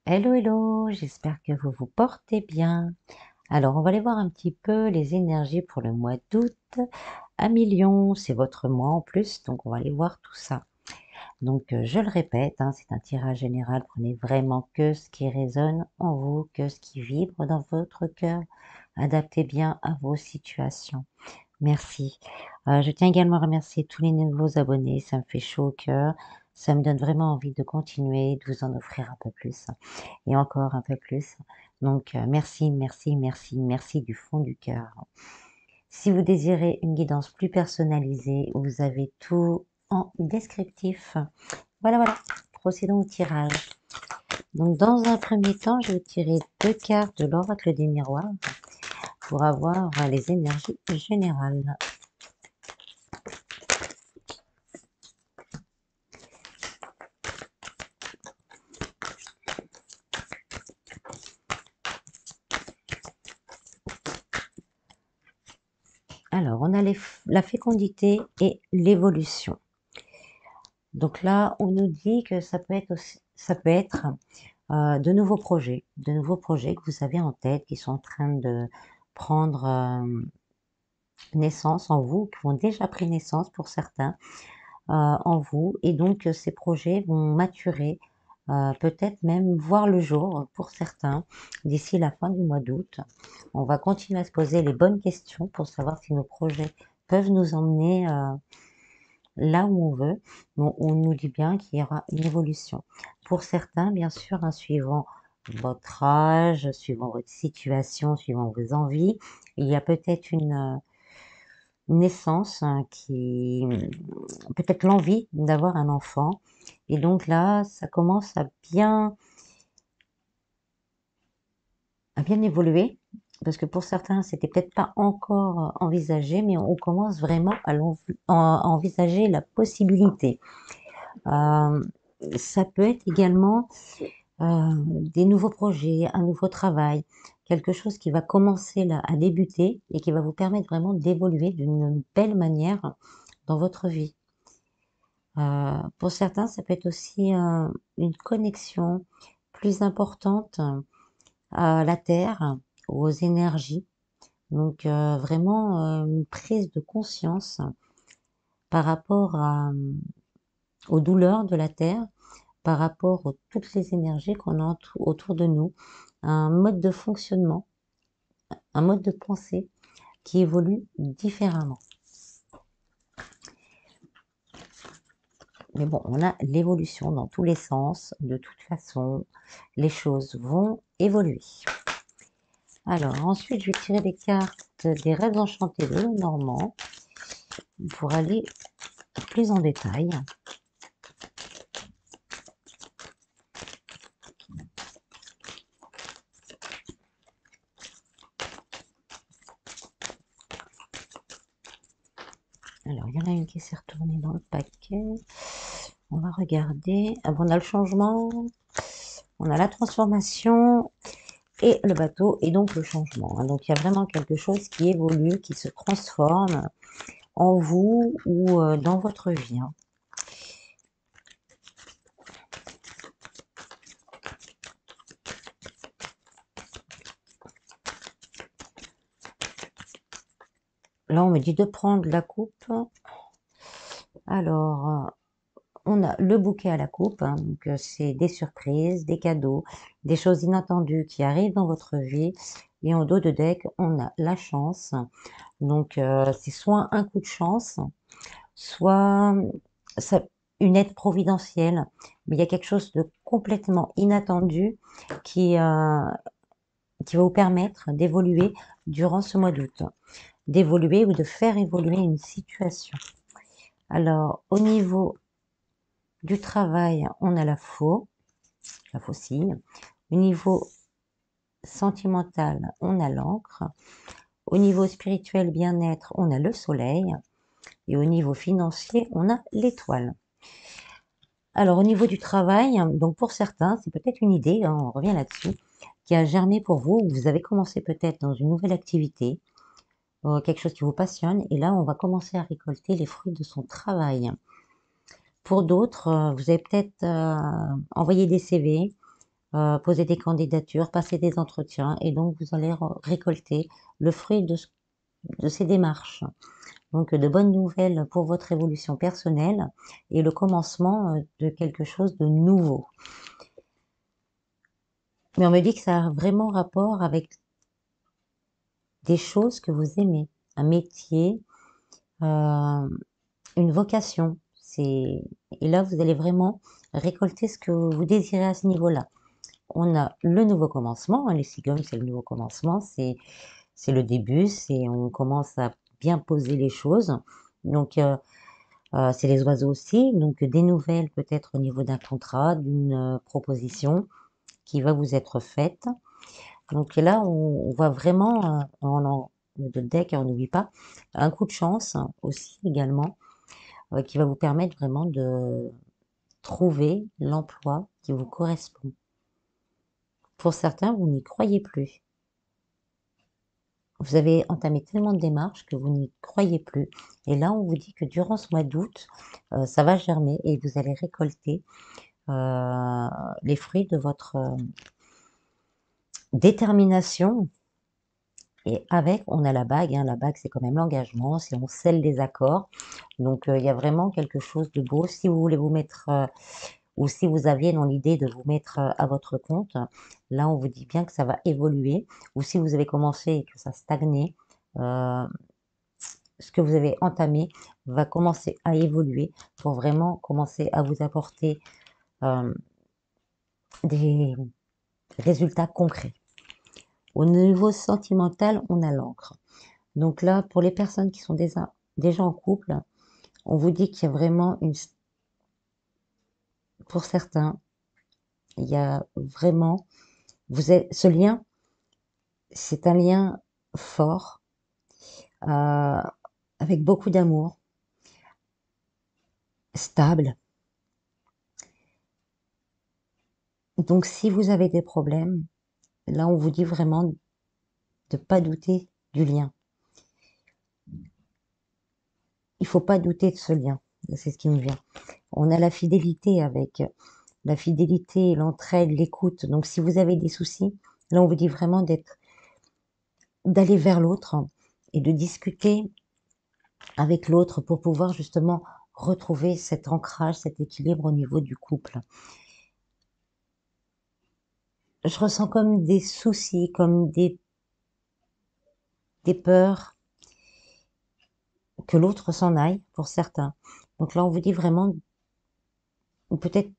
Hello, hello, j'espère que vous vous portez bien. Alors, on va aller voir un petit peu les énergies pour le mois d'août. À million, c'est votre mois en plus, donc on va aller voir tout ça. Donc, je le répète, hein, c'est un tirage général. Prenez vraiment que ce qui résonne en vous, que ce qui vibre dans votre cœur. Adaptez bien à vos situations. Merci. Je tiens également à remercier tous les nouveaux abonnés, ça me fait chaud au cœur. Ça me donne vraiment envie de continuer, de vous en offrir un peu plus et encore un peu plus. Donc, merci, merci, merci, merci du fond du cœur. Si vous désirez une guidance plus personnalisée, vous avez tout en descriptif. Voilà, voilà, procédons au tirage. Donc, dans un premier temps, je vais tirer 2 cartes de l'oracle des miroirs pour avoir les énergies générales. Alors, on a la fécondité et l'évolution. Donc là, on nous dit que ça peut être aussi, ça peut être de nouveaux projets que vous avez en tête, qui sont en train de prendre naissance en vous, qui ont déjà pris naissance pour certains en vous, et donc ces projets vont maturer, peut-être même voir le jour pour certains d'ici la fin du mois d'août. On va continuer à se poser les bonnes questions pour savoir si nos projets peuvent nous emmener là où on veut. Bon, on nous dit bien qu'il y aura une évolution. Pour certains, bien sûr, hein, suivant votre âge, suivant votre situation, suivant vos envies, il y a peut-être une naissance hein, qui, peut-être l'envie d'avoir un enfant. Et donc là, ça commence à bien évoluer. Parce que pour certains, c'était peut-être pas encore envisagé, mais on commence vraiment à envisager la possibilité. Euh, Ça peut être également des nouveaux projets, un nouveau travail, quelque chose qui va commencer là à débuter et qui va vous permettre vraiment d'évoluer d'une belle manière dans votre vie. Pour certains, ça peut être aussi une connexion plus importante à la terre, aux énergies. Donc vraiment une prise de conscience par rapport aux douleurs de la terre, par rapport à toutes les énergies qu'on a autour de nous, un mode de fonctionnement, un mode de pensée qui évolue différemment. Mais bon, on a l'évolution dans tous les sens. De toute façon, les choses vont évoluer. Alors, ensuite, je vais tirer des cartes des rêves enchantés de Normand pour aller plus en détail. Alors, il y en a une qui s'est retournée dans le paquet. On va regarder. Ah bon, on a le changement, on a la transformation et le bateau et donc le changement. Hein. Donc, il y a vraiment quelque chose qui évolue, qui se transforme en vous ou dans votre vie. Hein. Là, on me dit de prendre la coupe. Alors, on a le bouquet à la coupe, hein, donc c'est des surprises, des cadeaux, des choses inattendues qui arrivent dans votre vie. Et en dos de deck, on a la chance. Donc, c'est soit un coup de chance, soit ça, une aide providentielle. Mais il y a quelque chose de complètement inattendu qui, euh, qui va vous permettre d'évoluer durant ce mois d'août. D'évoluer ou de faire évoluer une situation. Alors, au niveau du travail, on a la faucille. Au niveau sentimental, on a l'encre. Au niveau spirituel, bien-être, on a le soleil. Et au niveau financier, on a l'étoile. Alors, au niveau du travail, donc pour certains, c'est peut-être une idée, hein, on revient là-dessus, qui a germé pour vous. Vous avez commencé peut-être dans une nouvelle activité, quelque chose qui vous passionne, et là, on va commencer à récolter les fruits de son travail. Pour d'autres, vous avez peut-être envoyé des CV, poser des candidatures, passer des entretiens et donc vous allez récolter le fruit de ces démarches. Donc de bonnes nouvelles pour votre évolution personnelle et le commencement de quelque chose de nouveau. Mais on me dit que ça a vraiment rapport avec des choses que vous aimez, un métier, une vocation. Et là, vous allez vraiment récolter ce que vous désirez à ce niveau-là. On a le nouveau commencement, hein, les cigognes, c'est le nouveau commencement, c'est le début, on commence à bien poser les choses. Donc, c'est les oiseaux aussi, donc des nouvelles peut-être au niveau d'un contrat, d'une proposition qui va vous être faite. Donc là, on voit vraiment, le deck, on n'oublie pas, un coup de chance aussi également, qui va vous permettre vraiment de trouver l'emploi qui vous correspond. Pour certains, vous n'y croyez plus. Vous avez entamé tellement de démarches que vous n'y croyez plus. Et là, on vous dit que durant ce mois d'août, ça va germer et vous allez récolter les fruits de votre détermination. Et avec, on a la bague, hein, la bague c'est quand même l'engagement, c'est on scelle des accords. Donc il y a vraiment quelque chose de beau. Si vous voulez vous mettre, ou si vous aviez dans l'idée de vous mettre à votre compte, là on vous dit bien que ça va évoluer. Ou si vous avez commencé et que ça stagnait, ce que vous avez entamé va commencer à évoluer pour vraiment commencer à vous apporter des résultats concrets. Au niveau sentimental, on a l'encre. Donc là, pour les personnes qui sont déjà en couple, on vous dit qu'il y a vraiment pour certains, il y a vraiment, ce lien, c'est un lien fort, avec beaucoup d'amour, stable. Donc si vous avez des problèmes, là on vous dit vraiment de ne pas douter du lien. Il faut pas douter de ce lien, c'est ce qui me vient. On a la fidélité avec la fidélité, l'entraide, l'écoute. Donc si vous avez des soucis, là on vous dit vraiment d'aller vers l'autre et de discuter avec l'autre pour pouvoir justement retrouver cet ancrage, cet équilibre au niveau du couple. Je ressens comme des soucis, comme des peurs que l'autre s'en aille pour certains. Donc là, on vous dit vraiment, ou peut-être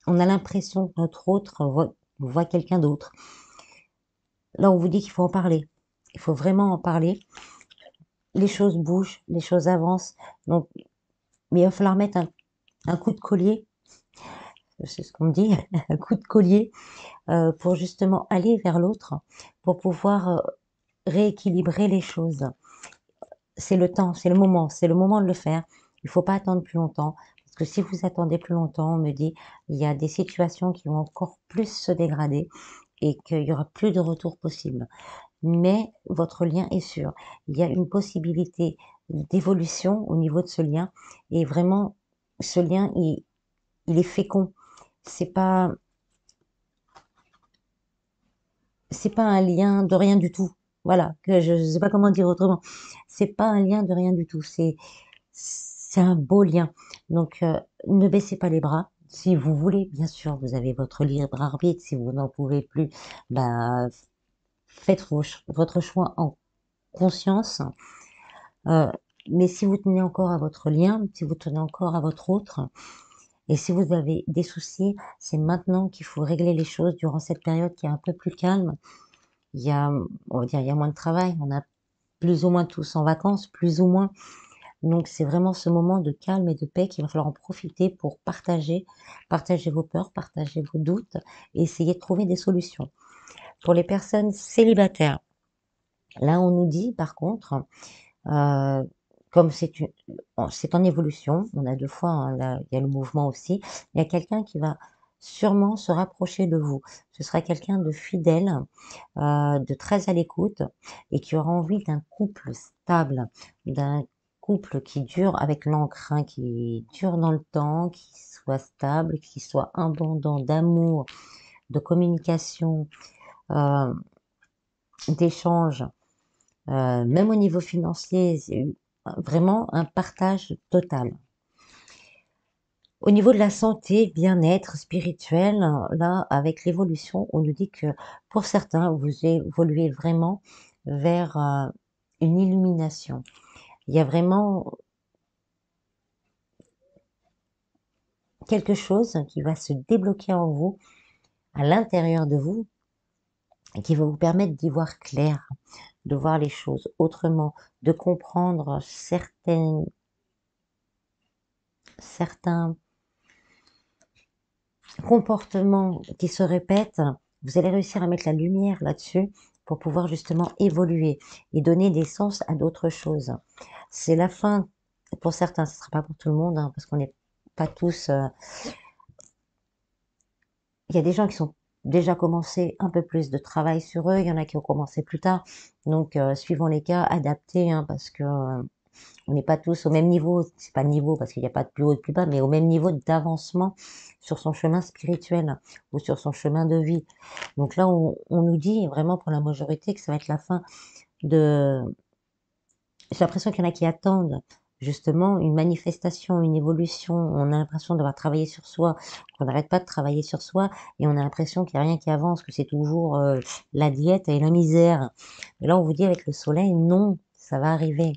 on a l'impression que notre autre voit quelqu'un d'autre. Là, on vous dit qu'il faut en parler. Il faut vraiment en parler. Les choses bougent, les choses avancent. Donc, mais il va falloir mettre un coup de collier, c'est ce qu'on me dit, un coup de collier pour justement aller vers l'autre, pour pouvoir rééquilibrer les choses. C'est le temps, c'est le moment de le faire. Il ne faut pas attendre plus longtemps, parce que si vous attendez plus longtemps, on me dit, il y a des situations qui vont encore plus se dégrader et qu'il y aura plus de retour possible. Mais votre lien est sûr. Il y a une possibilité d'évolution au niveau de ce lien et vraiment, ce lien, il est fécond. C'est pas, c'est pas un lien de rien du tout. Voilà, que je sais pas comment dire autrement. C'est pas un lien de rien du tout. C'est un beau lien. Donc, ne baissez pas les bras. Si vous voulez, bien sûr, vous avez votre libre arbitre. Si vous n'en pouvez plus, bah, faites votre choix en conscience. Euh, mais si vous tenez encore à votre lien, si vous tenez encore à votre autre, et si vous avez des soucis, c'est maintenant qu'il faut régler les choses durant cette période qui est un peu plus calme. Il y a, on va dire, il y a moins de travail. On a plus ou moins tous en vacances, plus ou moins. Donc c'est vraiment ce moment de calme et de paix qu'il va falloir en profiter pour partager vos peurs, partager vos doutes et essayer de trouver des solutions. Pour les personnes célibataires, là on nous dit par contre, comme c'est en évolution, on a 2 fois, hein, là il y a le mouvement aussi, il y a quelqu'un qui va sûrement se rapprocher de vous. Ce sera quelqu'un de fidèle, de très à l'écoute et qui aura envie d'un couple stable, d'un couple qui dure avec l'encre, hein, qui dure dans le temps, qui soit stable, qui soit abondant d'amour, de communication, euh, d'échange, même au niveau financier, c'est vraiment un partage total. Au niveau de la santé, bien-être spirituel, là, avec l'évolution, on nous dit que pour certains, vous évoluez vraiment vers une illumination. Il y a vraiment quelque chose qui va se débloquer en vous, à l'intérieur de vous, et qui va vous permettre d'y voir clair, de voir les choses autrement, de comprendre certains comportements qui se répètent. Vous allez réussir à mettre la lumière là-dessus pour pouvoir justement évoluer et donner des sens à d'autres choses. C'est la fin, pour certains, ce ne sera pas pour tout le monde, hein, parce qu'on n'est pas tous... Il y a des gens qui sont déjà commencé un peu plus de travail sur eux, il y en a qui ont commencé plus tard. Donc, suivant les cas, adapter, hein, parce que on n'est pas tous au même niveau. C'est pas niveau parce qu'il n'y a pas de plus haut et de plus bas, mais au même niveau d'avancement sur son chemin spirituel ou sur son chemin de vie. Donc là, on nous dit vraiment pour la majorité que ça va être la fin de... J'ai l'impression qu'il y en a qui attendent justement une manifestation, une évolution. On a l'impression d'avoir travaillé sur soi, qu'on n'arrête pas de travailler sur soi, et on a l'impression qu'il n'y a rien qui avance, que c'est toujours la diète et la misère. Mais là, on vous dit avec le soleil, non, ça va arriver.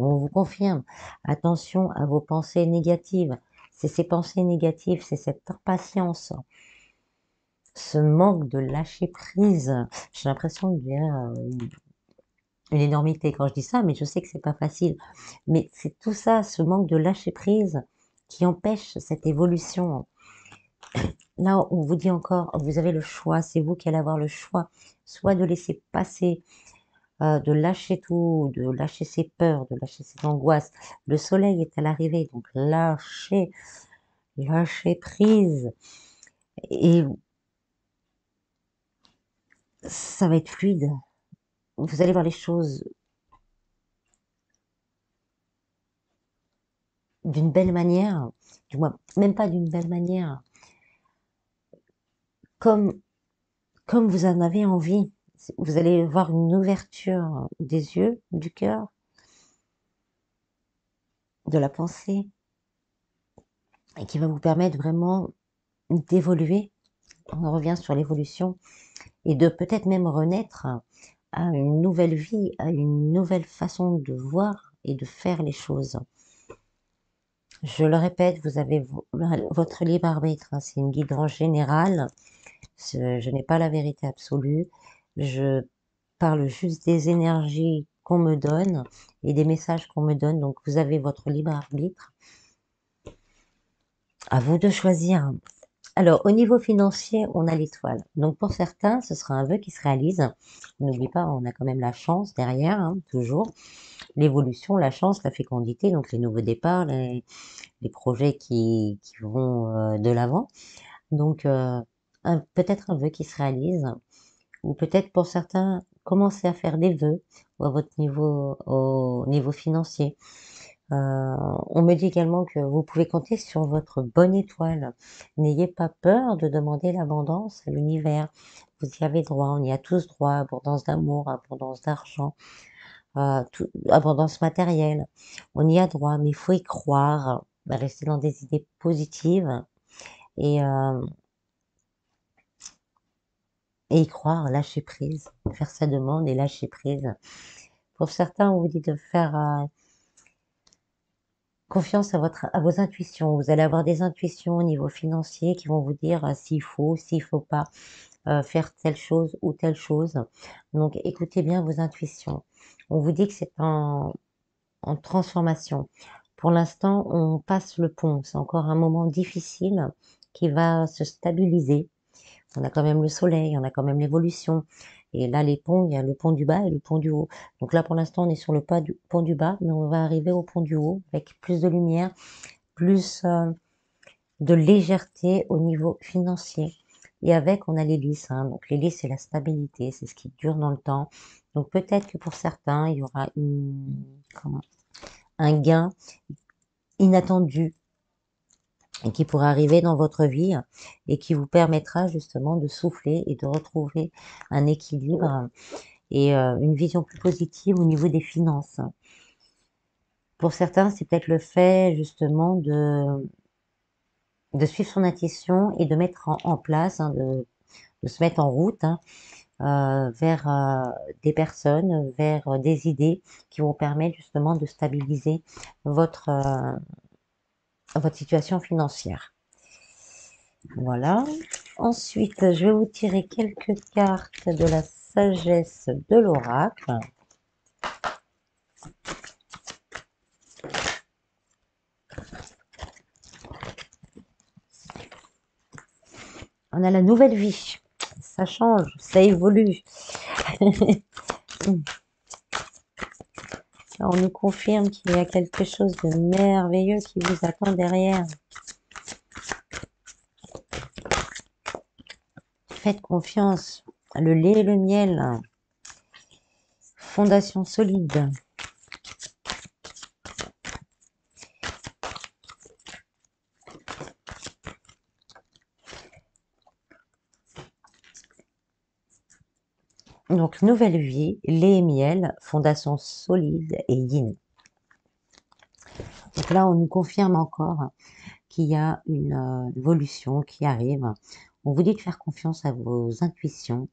On vous confirme, attention à vos pensées négatives. C'est ces pensées négatives, c'est cette impatience, ce manque de lâcher prise. J'ai l'impression de dire une énormité quand je dis ça, mais je sais que c'est pas facile. Mais c'est tout ça, ce manque de lâcher prise qui empêche cette évolution. Là, on vous dit encore, vous avez le choix, c'est vous qui allez avoir le choix, soit de laisser passer, de lâcher tout, de lâcher ses peurs, de lâcher ses angoisses. Le soleil est à l'arrivée, donc lâcher prise. Et ça va être fluide. Vous allez voir les choses d'une belle manière, du moins, même pas d'une belle manière, comme comme vous en avez envie. Vous allez voir une ouverture des yeux, du cœur, de la pensée, et qui va vous permettre vraiment d'évoluer. On revient sur l'évolution et de peut-être même renaître à une nouvelle vie, à une nouvelle façon de voir et de faire les choses. Je le répète, vous avez votre libre arbitre, hein, c'est une guidance générale. Je n'ai pas la vérité absolue. Je parle juste des énergies qu'on me donne et des messages qu'on me donne. Donc, vous avez votre libre arbitre. À vous de choisir. Alors, au niveau financier, on a l'étoile. Donc, pour certains, ce sera un vœu qui se réalise. N'oublie pas, on a quand même la chance derrière, hein, toujours. L'évolution, la chance, la fécondité, donc les nouveaux départs, les projets qui vont de l'avant. Donc, peut-être un vœu qui se réalise. Ou peut-être pour certains, commencer à faire des vœux à votre niveau, au niveau financier. On me dit également que vous pouvez compter sur votre bonne étoile. N'ayez pas peur de demander l'abondance à l'univers. Vous y avez droit, on y a tous droit, abondance d'amour, abondance d'argent, abondance matérielle. On y a droit, mais il faut y croire, rester dans des idées positives et, euh, et y croire, lâcher prise, faire sa demande et lâcher prise. Pour certains, on vous dit de faire confiance à vos intuitions. Vous allez avoir des intuitions au niveau financier qui vont vous dire s'il faut pas faire telle chose ou telle chose. Donc, écoutez bien vos intuitions. On vous dit que c'est en transformation. Pour l'instant, on passe le pont. C'est encore un moment difficile qui va se stabiliser. On a quand même le soleil, on a quand même l'évolution. Et là, les ponts, il y a le pont du bas et le pont du haut. Donc là, pour l'instant, on est sur le pont du bas, mais on va arriver au pont du haut avec plus de lumière, plus de légèreté au niveau financier. Et avec, on a l'hélice. Hein. Donc l'hélice, c'est la stabilité, c'est ce qui dure dans le temps. Donc peut-être que pour certains, il y aura un gain inattendu et qui pourrait arriver dans votre vie et qui vous permettra justement de souffler et de retrouver un équilibre et une vision plus positive au niveau des finances. Pour certains, c'est peut-être le fait justement de suivre son intuition et de mettre en place, hein, de se mettre en route, hein, vers des personnes, vers des idées qui vont permettre justement de stabiliser votre, votre situation financière. Voilà. Ensuite, je vais vous tirer quelques cartes de la sagesse de l'oracle. On a la nouvelle vie. Ça change, ça évolue. On nous confirme qu'il y a quelque chose de merveilleux qui vous attend derrière. Faites confiance. Le lait et le miel. Fondation solide. Donc, nouvelle vie, lait et miel, fondation solide et yin. Donc là, on nous confirme encore qu'il y a une évolution qui arrive. On vous dit de faire confiance à vos intuitions.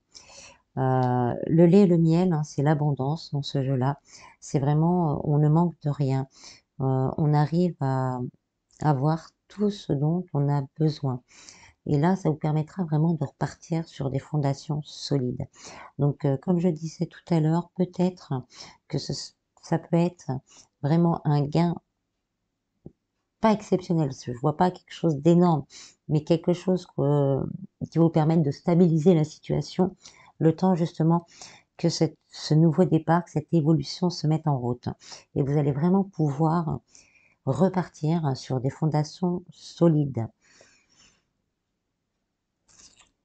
Le lait et le miel, hein, c'est l'abondance dans ce jeu-là. C'est vraiment, on ne manque de rien. On arrive à avoir tout ce dont on a besoin. Et là, ça vous permettra vraiment de repartir sur des fondations solides. Donc, comme je disais tout à l'heure, peut-être que ça peut être vraiment un gain pas exceptionnel. Je vois pas quelque chose d'énorme, mais quelque chose qui vous permette de stabiliser la situation, le temps justement que ce nouveau départ, que cette évolution se mette en route. Et vous allez vraiment pouvoir repartir sur des fondations solides.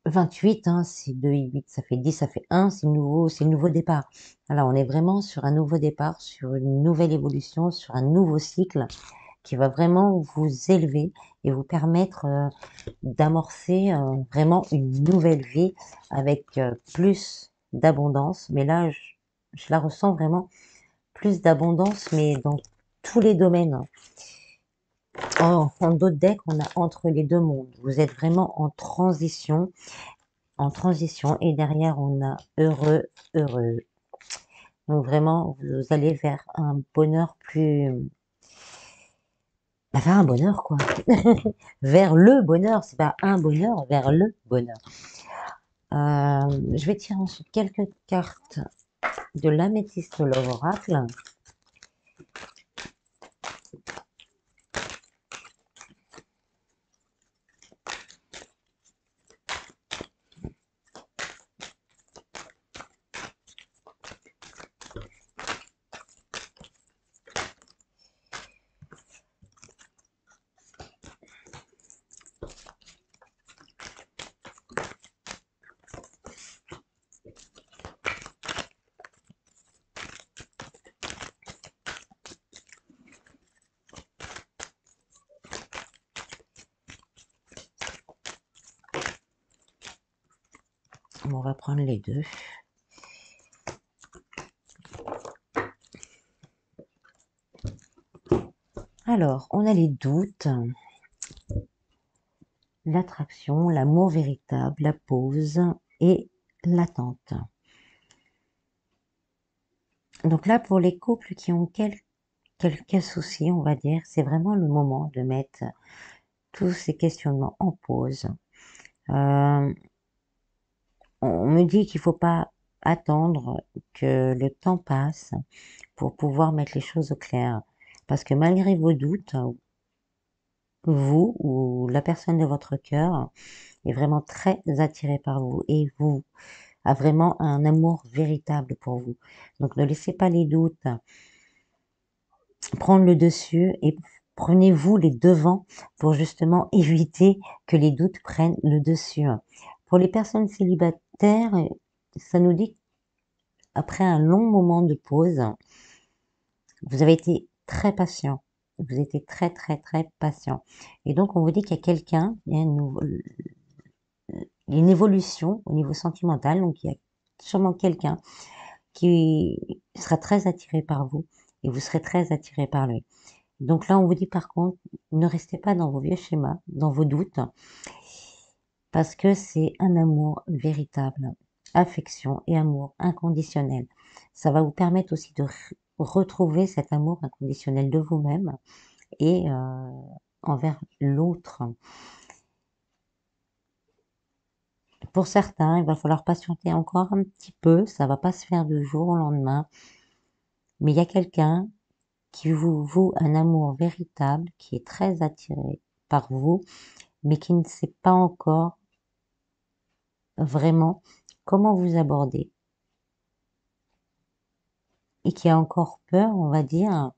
28, hein, c'est 2 et 8, ça fait 10, ça fait 1, c'est le nouveau départ. Alors, on est vraiment sur un nouveau départ, sur une nouvelle évolution, sur un nouveau cycle qui va vraiment vous élever et vous permettre d'amorcer vraiment une nouvelle vie avec plus d'abondance. Mais là, je la ressens vraiment plus d'abondance, mais dans tous les domaines. En d'autres decks, on a entre les deux mondes. Vous êtes vraiment en transition, et derrière, on a heureux, heureux. Donc vraiment, vous allez vers un bonheur plus... vers un bonheur, quoi. Vers le bonheur, c'est pas un bonheur, vers le bonheur. Je vais tirer ensuite quelques cartes de l'améthyste Love Oracle. On va prendre les deux. Alors, on a les doutes, l'attraction, l'amour véritable, la pause et l'attente. Donc là, pour les couples qui ont quelques soucis, on va dire, c'est vraiment le moment de mettre tous ces questionnements en pause. On me dit qu'il ne faut pas attendre que le temps passe pour pouvoir mettre les choses au clair. Parce que malgré vos doutes, vous ou la personne de votre cœur est vraiment très attiré par vous et vous a vraiment un amour véritable pour vous. Donc ne laissez pas les doutes prendre le dessus et prenez-vous les devants pour justement éviter que les doutes prennent le dessus. Pour les personnes célibataires, ça nous dit qu'après un long moment de pause, vous avez été très patient vous étiez très très très patient. Et donc on vous dit qu'il y a quelqu'un, il y a une évolution au niveau sentimental, donc il y a sûrement quelqu'un qui sera très attiré par vous et vous serez très attiré par lui. Donc là, on vous dit par contre, ne restez pas dans vos vieux schémas, dans vos doutes, parce que c'est un amour véritable, affection et amour inconditionnel. Ça va vous permettre aussi de retrouver cet amour inconditionnel de vous-même et envers l'autre. Pour certains, il va falloir patienter encore un petit peu, ça va pas se faire du jour au lendemain, mais il y a quelqu'un qui vous voue un amour véritable, qui est très attiré par vous, mais qui ne sait pas encore vraiment comment vous aborder et qui a encore peur, on va dire,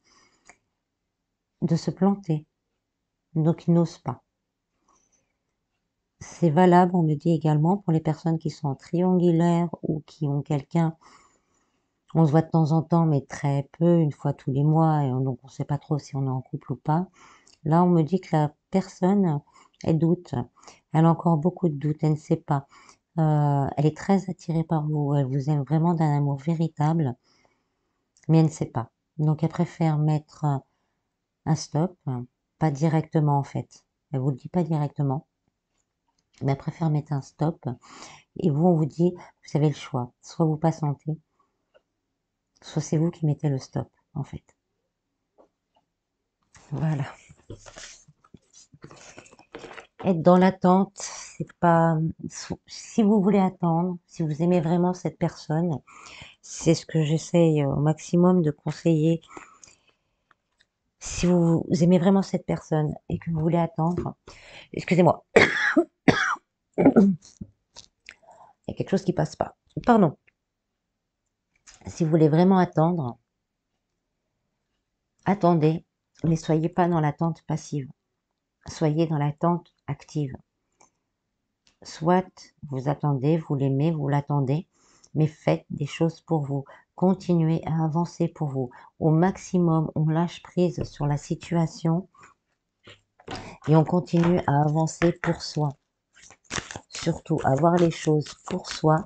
de se planter. Donc il n'ose pas. C'est valable, on me dit également, pour les personnes qui sont triangulaires ou qui ont quelqu'un, on se voit de temps en temps, mais très peu, une fois tous les mois, et donc on ne sait pas trop si on est en couple ou pas. Là, on me dit que la personne, elle doute. Elle a encore beaucoup de doutes, elle ne sait pas. Elle est très attirée par vous, elle vous aime vraiment d'un amour véritable, mais elle ne sait pas. Donc elle préfère mettre un stop, pas directement en fait. Elle vous le dit pas directement, mais elle préfère mettre un stop. Et vous, on vous dit, vous avez le choix. Soit vous patientez, soit c'est vous qui mettez le stop, en fait. Voilà. Être dans l'attente, c'est pas... Si vous voulez attendre, si vous aimez vraiment cette personne, c'est ce que j'essaye au maximum de conseiller. Si vous aimez vraiment cette personne et que vous voulez attendre, excusez-moi, il y a quelque chose qui passe pas. Pardon. Si vous voulez vraiment attendre, attendez, mais soyez pas dans l'attente passive. Soyez dans l'attente active. Soit vous attendez, vous l'aimez, vous l'attendez, mais faites des choses pour vous. Continuez à avancer pour vous. Au maximum, on lâche prise sur la situation et on continue à avancer pour soi. Surtout, à voir les choses pour soi.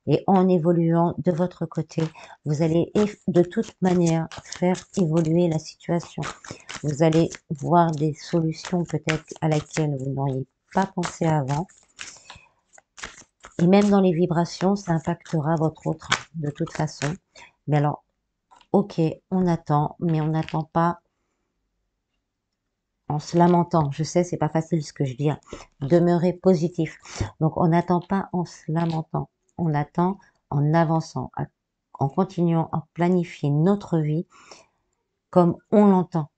Et en évoluant de votre côté, vous allez de toute manière faire évoluer la situation. Vous allez voir des solutions peut-être à laquelle vous n'auriez pas pensé avant. Et même dans les vibrations, ça impactera votre autre de toute façon. Mais alors, ok, on attend, mais on n'attend pas en se lamentant. Je sais, c'est pas facile ce que je dis. Demeurez positif. Donc, on n'attend pas en se lamentant. On attend en avançant, en continuant à planifier notre vie comme on l'entend.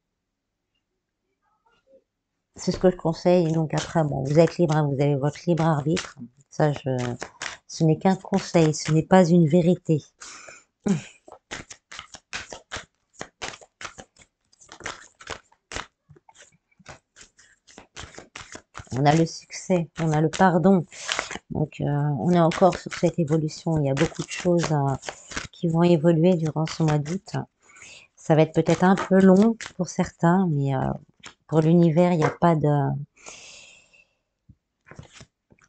C'est ce que je conseille. Donc après, bon, vous êtes libre, hein, vous avez votre libre arbitre. Ça, ce n'est qu'un conseil, ce n'est pas une vérité. On a le succès, on a le pardon. Donc, on est encore sur cette évolution. Il y a beaucoup de choses qui vont évoluer durant ce mois d'août. Ça va être peut-être un peu long pour certains, mais pour l'univers, il n'y a pas de...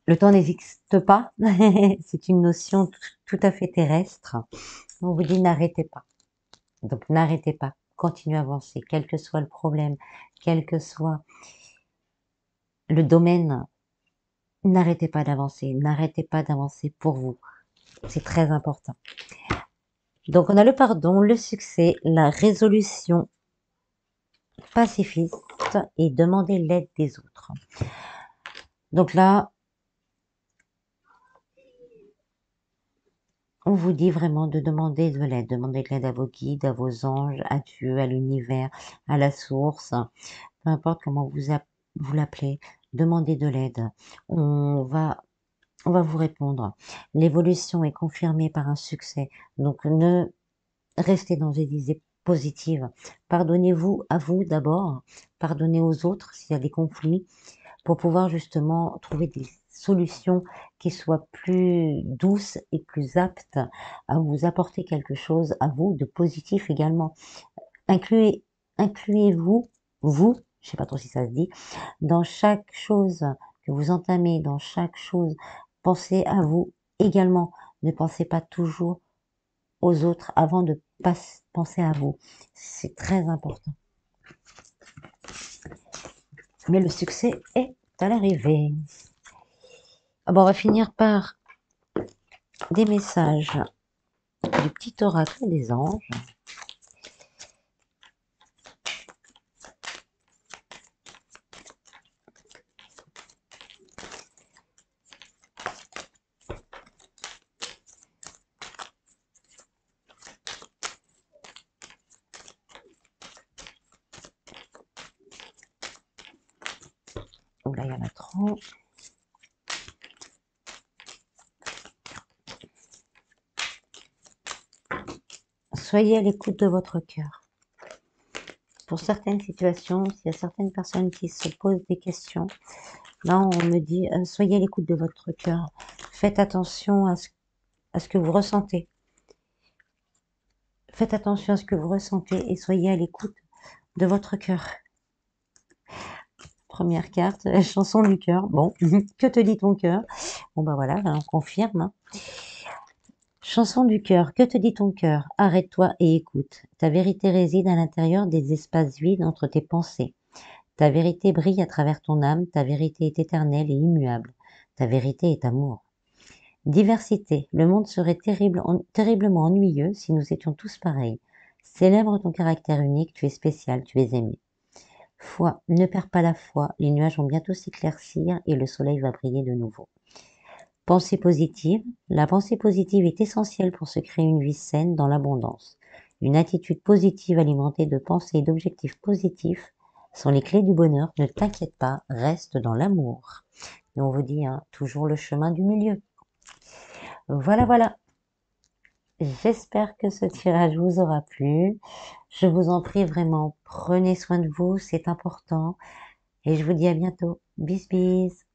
Le temps n'existe pas. C'est une notion tout à fait terrestre. On vous dit n'arrêtez pas. Donc, n'arrêtez pas. Continuez à avancer, quel que soit le problème, quel que soit le domaine. N'arrêtez pas d'avancer pour vous. C'est très important. Donc, on a le pardon, le succès, la résolution pacifiste et demander l'aide des autres. Donc là, on vous dit vraiment de demander de l'aide. Demandez de l'aide à vos guides, à vos anges, à Dieu, à l'univers, à la source. Peu importe comment vous l'appelez, demandez de l'aide. On va vous répondre. L'évolution est confirmée par un succès. Donc, ne restez dans des idées positives. Pardonnez-vous à vous d'abord. Pardonnez aux autres s'il y a des conflits pour pouvoir justement trouver des solutions qui soient plus douces et plus aptes à vous apporter quelque chose à vous de positif également. Incluez-vous vous, je sais pas trop si ça se dit, dans chaque chose que vous entamez, dans chaque chose, pensez à vous également. Ne pensez pas toujours aux autres avant de penser à vous. C'est très important. Mais le succès est à l'arrivée. Ah bon, on va finir par des messages du petit oracle des anges. Oh là, il y en a trop. Soyez à l'écoute de votre cœur. Pour certaines situations, s'il y a certaines personnes qui se posent des questions, là on me dit soyez à l'écoute de votre cœur. Faites attention à ce que vous ressentez. Faites attention à ce que vous ressentez et soyez à l'écoute de votre cœur. Première carte, la chanson du cœur. Bon, que te dit ton cœur? Bon bah voilà, on confirme. Hein. Chanson du cœur, que te dit ton cœur? Arrête-toi et écoute. Ta vérité réside à l'intérieur des espaces vides entre tes pensées. Ta vérité brille à travers ton âme, ta vérité est éternelle et immuable. Ta vérité est amour. Diversité, le monde serait terriblement ennuyeux si nous étions tous pareils. Célèbre ton caractère unique, tu es spécial, tu es aimé. Foi, ne perds pas la foi, les nuages vont bientôt s'éclaircir et le soleil va briller de nouveau. Pensée positive, la pensée positive est essentielle pour se créer une vie saine dans l'abondance. Une attitude positive alimentée de pensées et d'objectifs positifs sont les clés du bonheur. Ne t'inquiète pas, reste dans l'amour. Et on vous dit hein, toujours le chemin du milieu. Voilà, voilà. J'espère que ce tirage vous aura plu. Je vous en prie vraiment, prenez soin de vous, c'est important. Et je vous dis à bientôt. Bis bis.